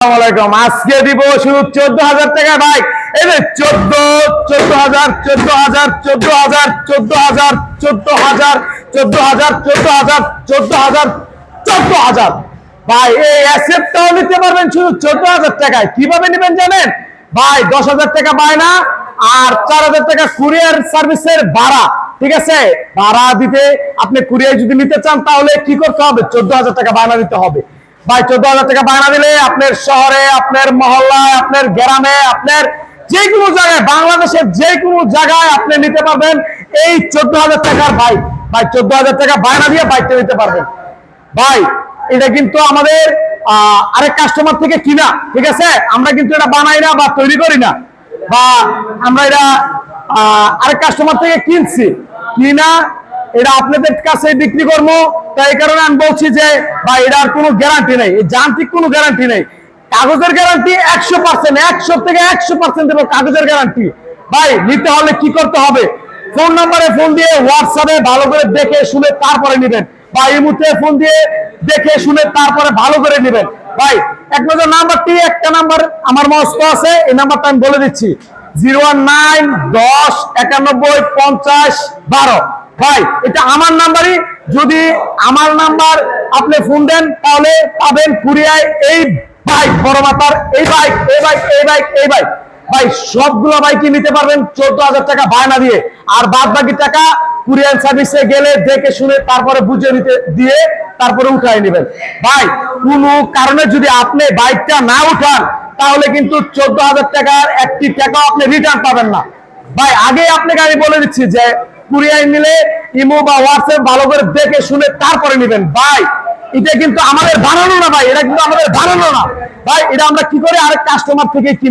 আসসালামাইকুম। আজকে দিব শুধু 14,000 টাকা বাইক। এই যে 14,000 14,000 14,000 14,000 14,000 14,000 14,000 14,000 14,000 ভাই, এই অ্যাসেটটাও নিতে পারবেন শুধু 14,000 টাকায়। কিভাবে নেবেন জানেন ভাই? 10,000 টাকা বায়না আর 4,000 টাকা কুরিয়ার সার্ভিসের ভাড়া। ঠিক আছে, ভাড়া দিতে আপনি কুরিয়ার যদি নিতে চান তাহলে কি করতে হবে? 14,000 টাকা বায়না দিতে হবে ভাই। 14,000 টাকা বায়না দিলে আপনার শহরে, আপনার মহল্লায়, আপনার গ্রামে, আপনার যে কোনো জায়গায়, বাংলাদেশের যে কোনো জায়গায় আপনি নিতে পারবেন এই 14,000 টাকার বাইক। ভাই 14,000 টাকা বায়না দিয়ে বাইকটা নিতে পারবেন ভাই। এটা কিন্তু আমাদের আরেক কাস্টমার থেকে কিনা। ঠিক আছে, আমরা কিন্তু এটা বানাই না বা তৈরি করি না, বা আমরা এটা আরেক কাস্টমার থেকে কিনছি কিনা, এটা আপনাদের কাছে বিক্রি করবো। তাই কারণে আমি বলছি যে ভাই এটার কোনো গ্যারান্টি নেই, যান্ত্রিক কোনো গ্যারান্টি নেই। কাগজের গ্যারান্টি 100%, 100 থেকে 100% দেবো কাগজের গ্যারান্টি। ভাই নিতে হলে কি করতে হবে? ফোন নাম্বারে ফোন দিয়ে হোয়াটসঅ্যাপে ভালো করে দেখে শুনে তারপরে নেবেন, বা এই মুহূর্তে ফোন দিয়ে দেখে শুনে তারপরে ভালো করে নেবেন ভাই। এক নজর নাম্বারটি, একটা নাম্বার আমার মস্ত আছে, এই নাম্বারটা আমি বলে দিচ্ছি 019 10 91 50 12। ভাই এটা আমার নাম্বারই। যদি আমার নাম্বার আপনি ফোন দেন তাহলে পাবেন কুরিয়ায় এই বাইক, বড় মাতার এই বাইক, এই বাইক, এই বাইক, এই বাইক। ভাই সবগুলো বাইকই নিতে পারবেন 14,000 টাকা বায়না দিয়ে, আর বাদ বাকি টাকা কুরিয়ার সার্ভিসে গেলে দেখে শুনে তারপরে বুঝে নিতে দিয়ে তারপরে উঠাই নেবেন ভাই। কোনো কারণে যদি আপনি বাইকটা না উঠান তাহলে কিন্তু 14,000 টাকার একটি টাকাও আপনি রিটার্ন পাবেন না ভাই। আগে আপনাকে আমি বলে দিচ্ছি যে কুরিয়ার নিলে ইমো বা হোয়াটসঅ্যাপ ভালো করে দেখে শুনে তারপরে নেবেন ভাই। এটা কিন্তু আমাদের বানানো না ভাই, এটা কিন্তু আমাদের বানানো না ভাই। এটা আমরা কি করে আরেক কাস্টমার থেকে